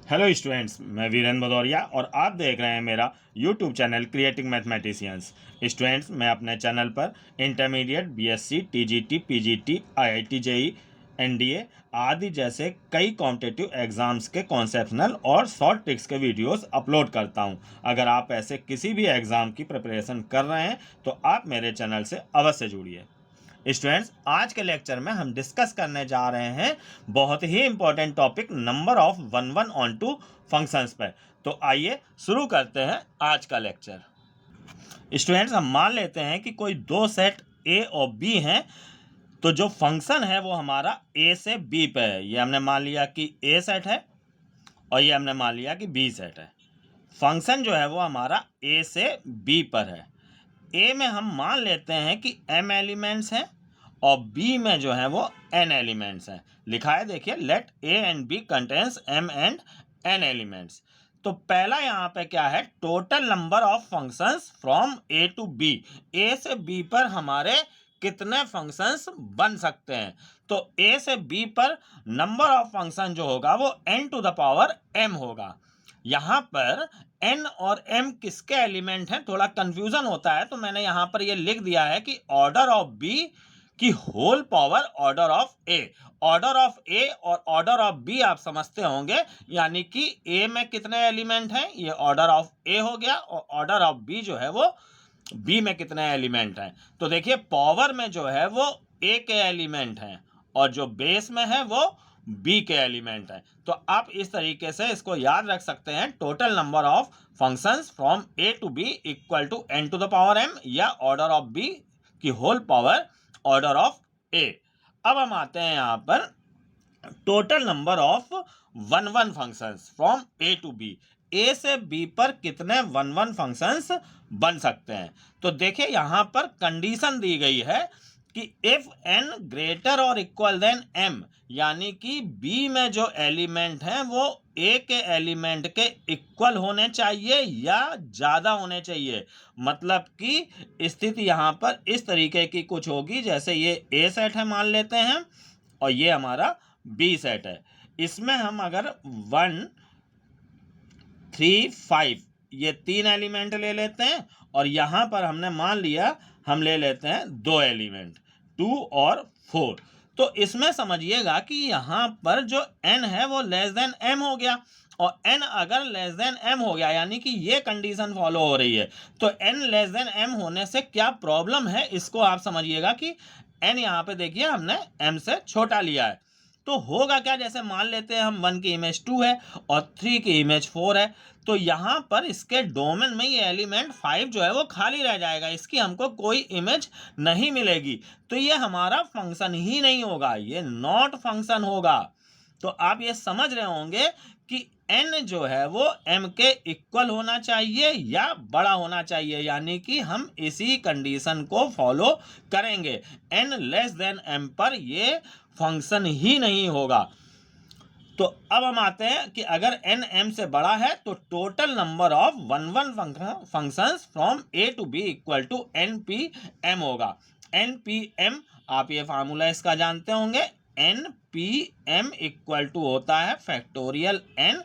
Hello students, मैं वीरेंद्र भदौरिया और आप देख रहे हैं मेरा YouTube channel creating mathematicians. Students, मैं अपने चैनल पर intermediate, BSc, TGT, PGT, IIT JEE, NDA आदि जैसे कई कॉम्पिटिटिव एग्जाम्स के कॉन्सेप्शनल और शॉर्ट ट्रिक्स के वीडियोस अपलोड करता हूं। अगर आप ऐसे किसी भी एग्ज़ाम की प्रिपरेशन कर रहे हैं तो आप मेरे चैनल से अवश्य जुड़िए। स्टूडेंट्स, आज के लेक्चर में हम डिस्कस करने जा रहे हैं बहुत ही important topic number of one onto functions पर। तो आइए शुरू करते हैं आज का लेक्चर। स्टूडेंट्स, हम मान लेते हैं कि कोई दो सेट ए और बी हैं, तो जो फंक्शन है वो हमारा ए से बी पे है। ये हमने मान लिया कि ए सेट है और ये हमने मान लिया कि बी सेट है। फंक्शन जो है वो हमारा ए से बी पर है। ए में हम मान लेते हैं कि m एलिमेंट्स हैं और बी में जो है वो n एलिमेंट्स हैं। लिखा है, देखिए, let a and b contains m and n elements. तो पहला यहाँ पे क्या है, total number of functions from a to b। a से b पर हमारे कितने फंक्शंस बन सकते हैं। तो a से b पर नंबर ऑफ फंक्शन जो होगा वो n to the power m होगा। यहाँ पर n और m किसके एलिमेंट हैं, थोड़ा कंफ्यूजन होता है, तो मैंने यहाँ पर ये लिख दिया है कि ऑर्डर ऑफ b की whole power order of a। Order of a और ऑर्डर ऑफ b आप समझते होंगे, यानी कि a में कितने एलिमेंट हैं, ये ऑर्डर ऑफ a हो गया, और ऑर्डर ऑफ b जो है वो b में कितने एलिमेंट हैं। तो देखिए, पावर में जो है वो a के एलिमेंट हैं और जो बेस में है वो b के एलिमेंट है। तो आप इस तरीके से इसको याद रख सकते हैं, total number of functions from a to b equal to n to the power m, या ऑर्डर ऑफ b की whole power order of a। अब हम आते हैं यहाँ पर total number of one functions from a to b। a से b पर कितने वन फंक्शंस बन सकते हैं। तो देखिए, यहाँ पर कंडीशन दी गई है कि इफ n ग्रेटर और इक्वल देन m, यानी कि b में जो एलिमेंट हैं वो a के एलिमेंट के इक्वल होने चाहिए या ज़्यादा होने चाहिए। मतलब कि स्थिति यहाँ पर इस तरीके की कुछ होगी, जैसे ये a सेट है मान लेते हैं और ये हमारा b सेट है। इसमें हम अगर 1, 3, 5 ये 3 एलिमेंट ले लेते हैं और यहाँ पर हमने मान लिया हम ले लेते हैं 2 एलिमेंट 2 और 4। तो इसमें समझिएगा कि यहाँ पर जो n है वो लेस देन m हो गया, और n अगर लेस देन m हो गया यानी कि ये कंडीशन फॉलो हो रही है। तो n लेस देन m होने से क्या प्रॉब्लम है, इसको आप समझिएगा कि n यहाँ पे देखिए हमने m से छोटा लिया है। तो होगा क्या, जैसे मान लेते हैं हम 1 की इमेज 2 है और 3 की इमेज 4 है, तो यहाँ पर इसके डोमेन में ये एलिमेंट 5 जो है वो खाली रह जाएगा, इसकी हमको कोई इमेज नहीं मिलेगी। तो ये हमारा फंक्शन ही नहीं होगा, ये नॉट फंक्शन होगा। तो आप ये समझ रहे होंगे कि n जो है वो m के इक्वल होना चाहिए या बड़ा होना चाहिए, यानी कि हम इसी कंडीशन को फॉलो करेंगे। n लेस देन m पर ये फंक्शन ही नहीं होगा। तो अब हम आते हैं कि अगर n m से बड़ा है तो total number of one functions from a to b equal to npm होगा। npm आप ये फार्मूला इसका जानते होंगे, npm इक्वल टू होता है factorial n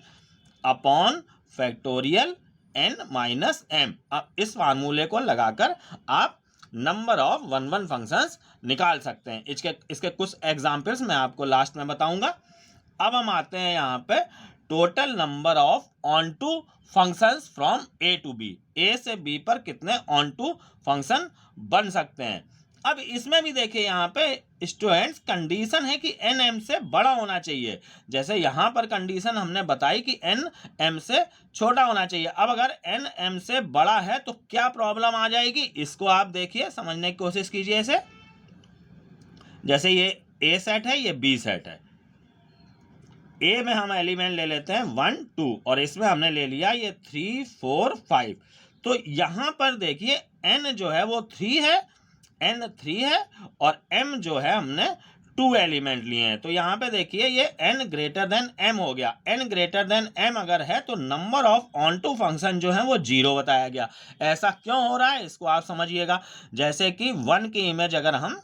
upon factorial n minus m। अब इस फार्मूले को लगाकर आप नंबर ऑफ वन फंक्शंस निकाल सकते हैं। इसके कुछ एग्जाम्पल्स मैं आपको लास्ट में बताऊंगा। अब हम आते हैं यहाँ पे total number of onto functions from a to b। a से b पर कितने ऑन टू फंक्शन बन सकते हैं। अब इसमें भी देखिए, यहाँ पे स्टूडेंट्स कंडीशन है कि n m से बड़ा होना चाहिए। जैसे यहाँ पर कंडीशन हमने बताई कि n m से छोटा होना चाहिए। अब अगर n m से बड़ा है तो क्या प्रॉब्लम आ जाएगी, इसको आप देखिए, समझने की कोशिश कीजिए इसे। जैसे ये a सेट है, ये b सेट है। a में हम एलिमेंट ले लेते हैं 1, 2 और इसमें हमने ले लिया ये 3, 4, 5। तो यहाँ पर देखिए n जो है वो 3 है, n 3 है और m जो है हमने 2 एलिमेंट लिए हैं। तो यहाँ पे देखिए ये n ग्रेटर देन m हो गया। n ग्रेटर देन m अगर है तो number of onto function जो है वो 0 बताया गया। ऐसा क्यों हो रहा है, इसको आप समझिएगा। जैसे कि 1 की इमेज अगर हम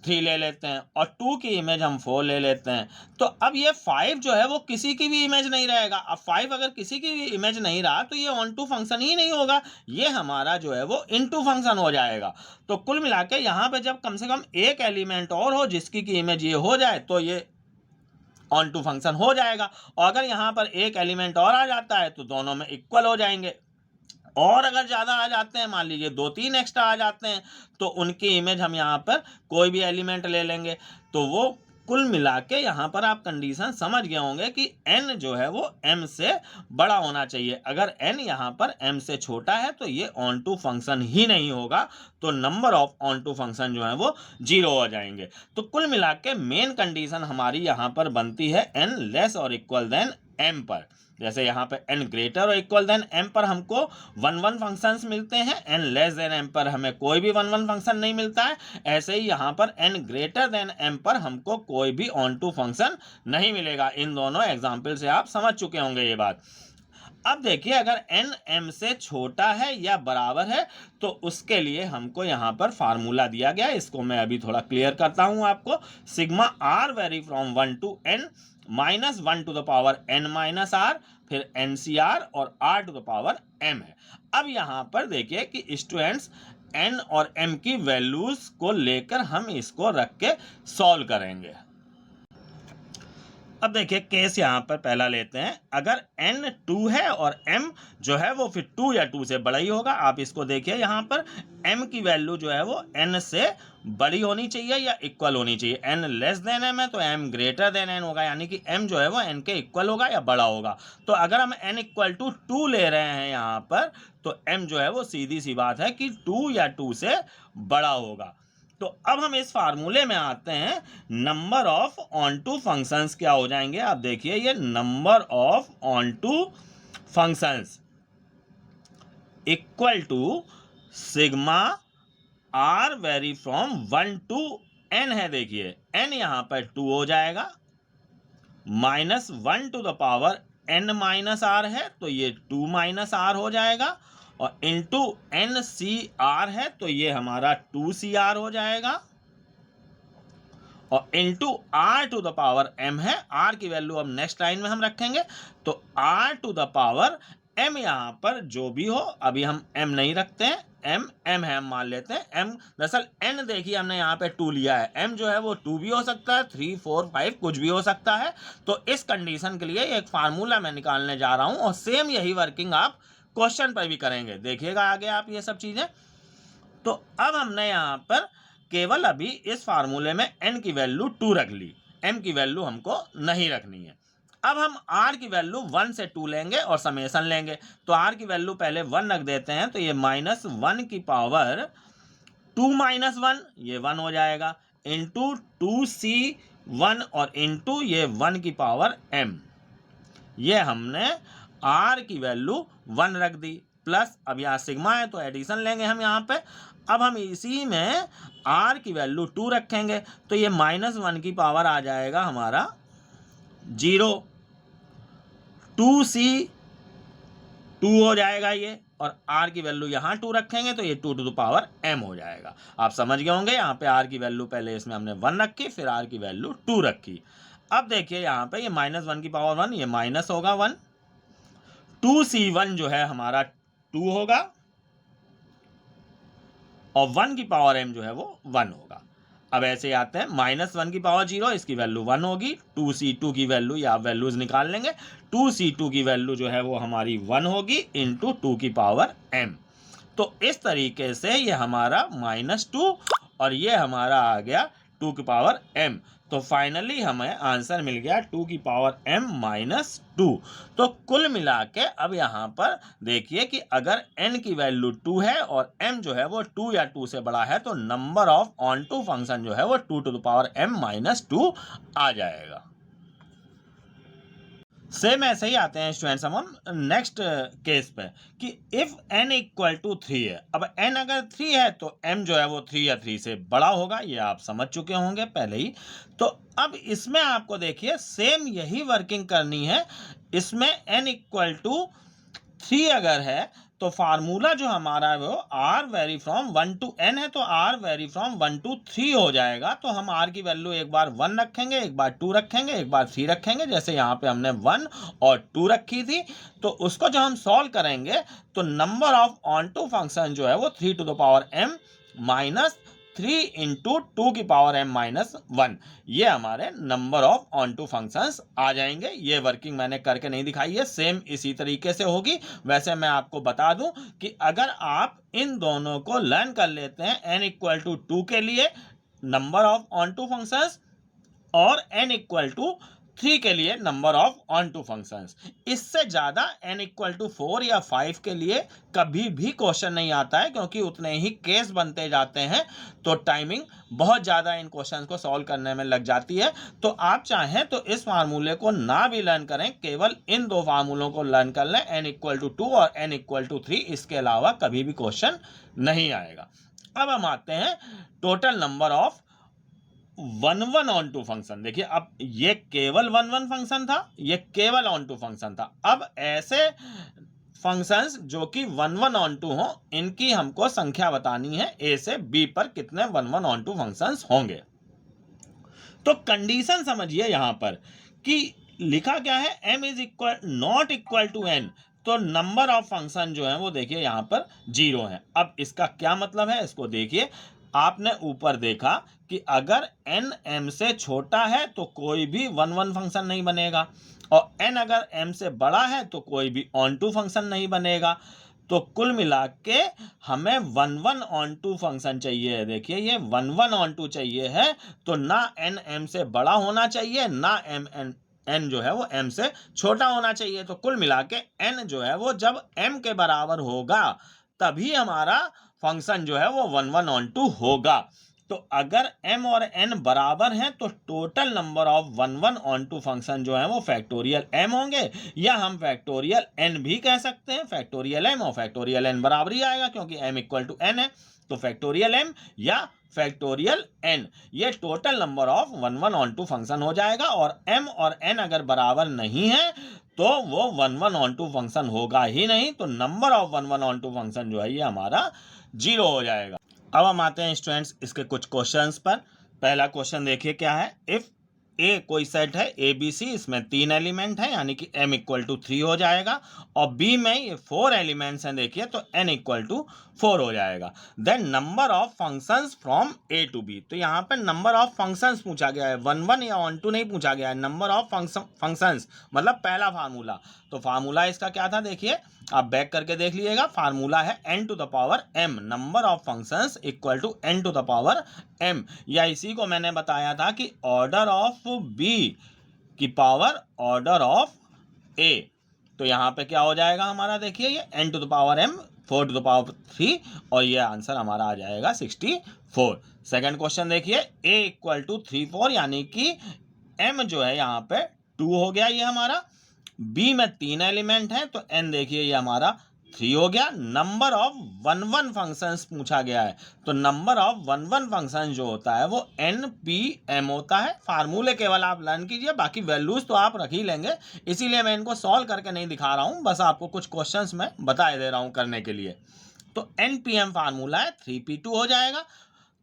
3 ले लेते हैं और 2 की इमेज हम 4 ले लेते हैं। तो अब ये 5 जो है वो किसी की भी इमेज नहीं रहेगा। अब 5 अगर किसी की भी इमेज नहीं रहा तो ये ऑन टू फंक्शन ही नहीं होगा, ये हमारा जो है वो इनटू फंक्शन हो जाएगा। तो कुल मिला के यहाँ पे जब कम से कम एक एलिमेंट और हो जिसकी की इमेज ये हो जाए तो ये ऑन टू फंक्शन हो जाएगा। और अगर यहाँ पर एक एलिमेंट और आ जाता है तो दोनों में इक्वल हो जाएंगे। और अगर ज़्यादा आ जाते हैं, मान लीजिए 2-3 एक्स्ट्रा आ जाते हैं, तो उनकी इमेज हम यहाँ पर कोई भी एलिमेंट ले लेंगे। तो वो कुल मिला के यहाँ पर आप कंडीशन समझ गए होंगे कि n जो है वो m से बड़ा होना चाहिए। अगर n यहाँ पर m से छोटा है तो ये ऑन टू फंक्शन ही नहीं होगा, तो number of onto function जो है वो 0 हो जाएंगे। तो कुल मिला के मेन कंडीशन हमारी यहाँ पर बनती है n लेस और इक्वल देन m पर। जैसे यहाँ पे n ग्रेटर और इक्वल देन m पर हमको 1-1 फंक्शंस मिलते हैं, n लेस देन m पर हमें कोई भी 1-1 फंक्शन नहीं मिलता है। ऐसे ही यहाँ पर n ग्रेटर देन m पर हमको कोई भी ऑन टू फंक्शन नहीं मिलेगा। इन दोनों एग्जाम्पल से आप समझ चुके होंगे ये बात। अब देखिए अगर n m से छोटा है या बराबर है तो उसके लिए हमको यहाँ पर फार्मूला दिया गया है, इसको मैं अभी थोड़ा क्लियर करता हूँ आपको। Sigma r vary from 1 to n minus 1 to the power n minus r, फिर NCR और r to the power m है। अब यहाँ पर देखिए कि स्टूडेंट्स n और m की वैल्यूज को लेकर हम इसको रख के सॉल्व करेंगे। अब देखिए केस यहाँ पर पहला लेते हैं। अगर n 2 है और m जो है वो फिर 2 या 2 से बड़ा ही होगा। आप इसको देखिए यहाँ पर m की वैल्यू जो है वो n से बड़ी होनी चाहिए या इक्वल होनी चाहिए। n लेस देन m है तो m ग्रेटर देन n होगा, यानी कि m जो है वो n के इक्वल होगा या बड़ा होगा। तो अगर हम n इक्वल टू 2 ले रहे हैं यहाँ पर तो m जो है वो सीधी सी बात है कि 2 या 2 से बड़ा होगा। तो अब हम इस फार्मूले में आते हैं, number of onto functions क्या हो जाएंगे। आप देखिए ये number of onto functions equal to sigma r vary from 1 to n है। देखिए n यहाँ पर 2 हो जाएगा, minus 1 to the power n minus r है तो ये 2 माइनस r हो जाएगा, और इंटू NCR है तो ये हमारा 2CR हो जाएगा, और into R to the power M है। R की वैल्यू अब नेक्स्ट लाइन में हम रखेंगे, तो R to the power M यहाँ पर जो भी हो, अभी हम M नहीं रखते हैं, M है, हम मान लेते हैं M। दरअसल N देखिए हमने यहाँ पे 2 लिया है, M जो है वो 2 भी हो सकता है, 3, 4, 5 कुछ भी हो सकता है। तो इस कंडीशन के लिए एक फार्मूला मैं निकालने जा रहा हूँ, और सेम यही वर्किंग आप क्वेश्चन पर भी करेंगे, देखिएगा आगे आप ये सब चीजें। तो अब हमने यहाँ पर केवल अभी इस फार्मूले में n की वैल्यू 2 रख ली, m की वैल्यू हमको नहीं रखनी है। अब हम r की वैल्यू 1 से 2 लेंगे और समेसन लेंगे। तो r की वैल्यू पहले 1 रख देते हैं, तो ये माइनस 1 की पावर 2 माइनस 1 ये 1 हो जाएगा, इंटू 2c1 और इंटू ये 1 की पावर m। ये हमने r की वैल्यू 1 रख दी, प्लस अब यहाँ सिग्मा है तो एडिशन लेंगे हम यहाँ पे। अब हम इसी में r की वैल्यू 2 रखेंगे, तो ये माइनस 1 की पावर आ जाएगा हमारा 0, 2c 2 हो जाएगा ये, और r की वैल्यू यहाँ 2 रखेंगे तो ये 2 टू द पावर m हो जाएगा। आप समझ गए होंगे, यहाँ पे r की वैल्यू पहले इसमें हमने 1 रखी, फिर r की वैल्यू 2 रखी। अब देखिए यहाँ पे ये माइनस 1 की पावर 1, ये माइनस होगा 1, 2c1 जो है हमारा 2 होगा, और 1 की पावर m जो है वो 1 होगा। अब ऐसे आते हैं माइनस 1 की पावर 0, इसकी वैल्यू 1 होगी, 2c2 की वैल्यू, या आप वैल्यूज निकाल लेंगे, 2c2 की वैल्यू जो है वो हमारी 1 होगी इंटू 2 की पावर m। तो इस तरीके से ये हमारा -2 और ये हमारा आ गया 2 की पावर m। तो फाइनली हमें आंसर मिल गया 2 की पावर m -2। तो कुल मिला के अब यहाँ पर देखिए कि अगर n की वैल्यू 2 है और m जो है वो 2 या 2 से बड़ा है, तो number of onto function जो है वो 2 टू द पावर m -2 आ जाएगा। सेम ऐसे ही आते हैं स्टूडेंट्स हम नेक्स्ट केस पे कि इफ n इक्वल टू 3 है। अब n अगर 3 है तो m जो है वो 3 या 3 से बड़ा होगा, ये आप समझ चुके होंगे पहले ही। तो अब इसमें आपको देखिए सेम यही वर्किंग करनी है। इसमें n इक्वल टू 3 अगर है तो फार्मूला जो हमारा है वो R vary from 1 to n है, तो आर वेरी फ्रॉम 1 to 3 हो जाएगा। तो हम आर की वैल्यू एक बार 1 रखेंगे, एक बार 2 रखेंगे, एक बार 3 रखेंगे, जैसे यहाँ पे हमने 1 और 2 रखी थी। तो उसको जब हम सॉल्व करेंगे तो number of onto function जो है वो 3 to the power m minus 3 into 2 की पावर m माइनस 1, ये हमारे number of onto functions आ जाएंगे। ये वर्किंग मैंने करके नहीं दिखाई है, सेम इसी तरीके से होगी। वैसे मैं आपको बता दूं कि अगर आप इन दोनों को लर्न कर लेते हैं, n इक्वल टू 2 के लिए number of onto functions और n इक्वल टू 3 के लिए number of onto functions, इससे ज़्यादा n इक्वल टू 4 या 5 के लिए कभी भी क्वेश्चन नहीं आता है, क्योंकि उतने ही केस बनते जाते हैं, तो टाइमिंग बहुत ज़्यादा इन क्वेश्चन को सॉल्व करने में लग जाती है। तो आप चाहें तो इस फार्मूले को ना भी लर्न करें, केवल इन दो फार्मूलों को लर्न कर लें, n इक्वल टू 2 और n इक्वल टू 3, इसके अलावा कभी भी क्वेश्चन नहीं आएगा। अब हम आते हैं total number of 1 onto function. देखिए अब ये केवल 1 फंक्शन था, ये केवल ऑन टू फंक्शन था। अब ऐसे फंक्शंस जो कि 1 ऑन टू हो, इनकी हमको संख्या बतानी है ए से बी पर कितने 1 ऑन टू फंक्शंस होंगे। तो कंडीशन समझिए यहां पर कि लिखा क्या है, m is equal not equal to n, तो नंबर ऑफ फंक्शन जो है वो देखिए यहां पर 0 है। अब इसका क्या मतलब है, इसको देखिए। आपने ऊपर देखा कि अगर n m से छोटा है तो कोई भी 1 फंक्शन नहीं बनेगा, और n अगर m से बड़ा है तो कोई भी ऑन टू फंक्शन नहीं बनेगा। तो कुल मिला के हमें 1 ऑन टू फंक्शन चाहिए। देखिए ये 1 ऑन टू चाहिए है, तो ना n m से बड़ा होना चाहिए, ना n जो है वो m से छोटा होना चाहिए। तो कुल मिला के n जो है वो जब m के बराबर होगा तभी हमारा फंक्शन जो है वो 1 ऑन टू होगा। तो अगर m और n बराबर हैं तो total number of 1 onto function जो है वो फैक्टोरियल m होंगे, या हम फैक्टोरियल n भी कह सकते हैं। फैक्टोरियल m और फैक्टोरियल n बराबर ही आएगा, क्योंकि m इक्वल टू n है। तो फैक्टोरियल m या फैक्टोरियल n, ये total number of 1 onto function हो जाएगा। और m और n अगर बराबर नहीं है तो वो 1 ऑन टू फंक्शन होगा ही नहीं। तो number of 1 onto function जो है ये हमारा 0 हो जाएगा। अब हम आते हैं स्टूडेंट्स इसके कुछ क्वेश्चंस पर। पहला क्वेश्चन देखिए क्या है, इफ ए कोई सेट है ए बी सी, इसमें 3 एलिमेंट है यानी कि m इक्वल टू 3 हो जाएगा, और b में ये 4 एलिमेंट्स हैं देखिए, तो n इक्वल टू 4 हो जाएगा। Then number of functions from a to b, तो यहाँ पे नंबर ऑफ फंक्शंस पूछा गया है, 1 या ऑन टू नहीं पूछा गया है, नंबर ऑफ फंक्शंस मतलब पहला फार्मूला। तो फार्मूला इसका क्या था, देखिए आप बैक करके देख लीजिएगा। फार्मूला है n to the power m, number of functions equal to n to the power m, या इसी को मैंने बताया था कि ऑर्डर ऑफ b की पावर ऑर्डर ऑफ a। तो यहाँ पे क्या हो जाएगा हमारा, देखिए ये n to the power m 4 to the power 3, और ये आंसर हमारा आ जाएगा 64। सेकंड क्वेश्चन देखिए, a इक्वल टू 3 4, यानी कि m जो है यहाँ पे 2 हो गया ये हमारा, b में 3 एलिमेंट हैं तो n देखिए ये हमारा 3 हो गया। नंबर ऑफ 1 फंक्शंस पूछा गया है, तो नंबर ऑफ 1 फंक्शन जो होता है वो npm होता है। फार्मूले केवल आप लर्न कीजिए, बाकी वैल्यूज तो आप रख ही लेंगे, इसीलिए मैं इनको सॉल्व करके नहीं दिखा रहा हूं, बस आपको कुछ क्वेश्चंस में बता दे रहा हूं करने के लिए। तो npm फार्मूला है 3p2 हो जाएगा,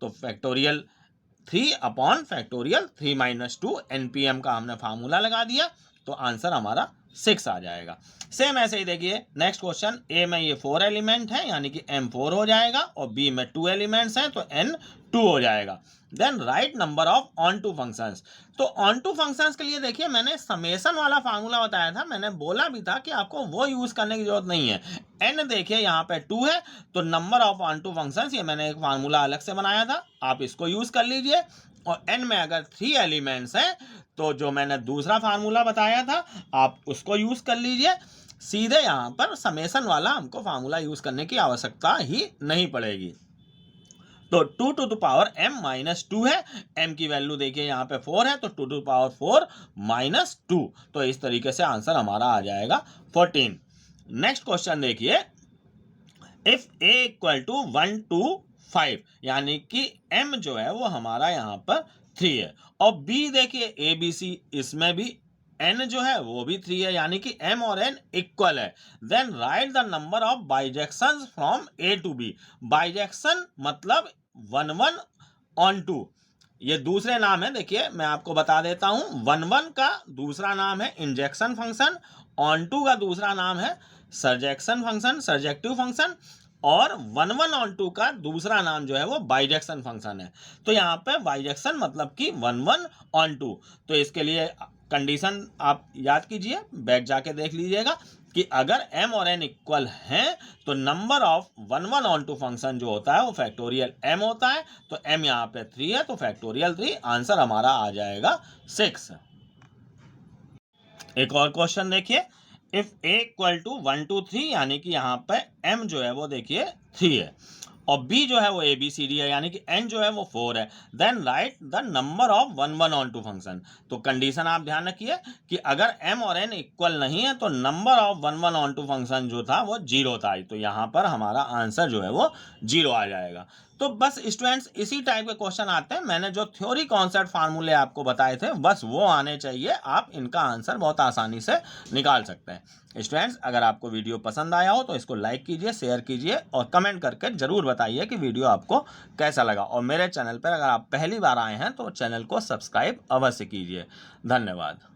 तो factorial 3 upon factorial 3 minus 2, npm का हमने फार्मूला लगा दिया, तो आंसर हमारा 6 आ जाएगा। सेम ऐसे ही देखिए नेक्स्ट क्वेश्चन, ए में ये 4 एलिमेंट है यानी कि m 4 हो जाएगा, और b में 2 एलिमेंट्स हैं तो n 2 हो जाएगा। Then write number of onto functions, तो ऑन टू फंक्शंस के लिए देखिए मैंने समेशन वाला फार्मूला बताया था, मैंने बोला भी था कि आपको वो यूज करने की जरूरत नहीं है। n देखिए यहाँ पे 2 है, तो number of onto functions, ये मैंने एक फार्मूला अलग से बनाया था, आप इसको यूज कर लीजिए। और n में अगर 3 एलिमेंट्स हैं तो जो मैंने दूसरा फार्मूला बताया था आप उसको यूज कर लीजिए। सीधे यहाँ पर समेशन वाला हमको फार्मूला यूज करने की आवश्यकता ही नहीं पड़ेगी। तो 2 to the power m minus 2 है, m की वैल्यू देखिए यहाँ पे 4 है, तो 2 टू द पावर 4 माइनस 2, तो इस तरीके से आंसर हमारा आ जाएगा 14। नेक्स्ट क्वेश्चन देखिए, if a equal to 1 to 5, यानी कि m जो है वो हमारा यहाँ पर 3 है, और b देखिए a b c, इसमें भी n जो है वो भी 3 है, यानी कि m और n इक्वल है। Then write the number of bijections from a to b। Bijection मतलब 1 1 ऑन 2, ये दूसरे नाम है। देखिए मैं आपको बता देता हूं, 1 1 का दूसरा नाम है इंजेक्शन फंक्शन, ऑन 2 का दूसरा नाम है सरजेक्शन फंक्शन, सरजेक्टिव फंक्शन, और 1 1 ऑन 2 का दूसरा नाम जो है वो बाइजेक्शन फंक्शन है। तो यहाँ पे बाइजेक्शन मतलब कि 1 1 ऑन 2। तो इसके लिए कंडीशन आप याद कीजिए, बैक जाके देख लीजिएगा कि अगर m और n इक्वल हैं तो नंबर ऑफ 1 1 ऑन 2 फंक्शन जो होता है वो फैक्टोरियल m होता है। तो m यहाँ पे 3 है, तो फैक्टोरियल 3, आंसर हमारा आ जाएगा 6। एक और क्वेश्चन देखिए, इफ a इक्वल टू 1 2 3, यानी कि यहाँ पे m जो है वो देखिए 3 है और b जो है वो ABCD है, यानी कि n जो है वो 4 है। Then write the number of 1 1 on 2 function. तो कंडीशन आप ध्यान रखिए कि अगर m और n इक्वल नहीं है तो नंबर ऑफ 1 1 ऑन 2 फंक्शन जो था वो 0 था। तो यहाँ पर हमारा आंसर जो है वो 0 आ जाएगा। तो बस स्टूडेंट्स इसी टाइप के क्वेश्चन आते हैं। मैंने जो थ्योरी कॉन्सेप्ट फार्मूले आपको बताए थे बस वो आने चाहिए, आप इनका आंसर बहुत आसानी से निकाल सकते हैं। स्टूडेंट्स अगर आपको वीडियो पसंद आया हो तो इसको लाइक कीजिए, शेयर कीजिए और कमेंट करके जरूर बताइए कि वीडियो आपको कैसा लगा। और मेरे चैनल पर अगर आप पहली बार आए हैं तो चैनल को सब्सक्राइब अवश्य कीजिए। धन्यवाद।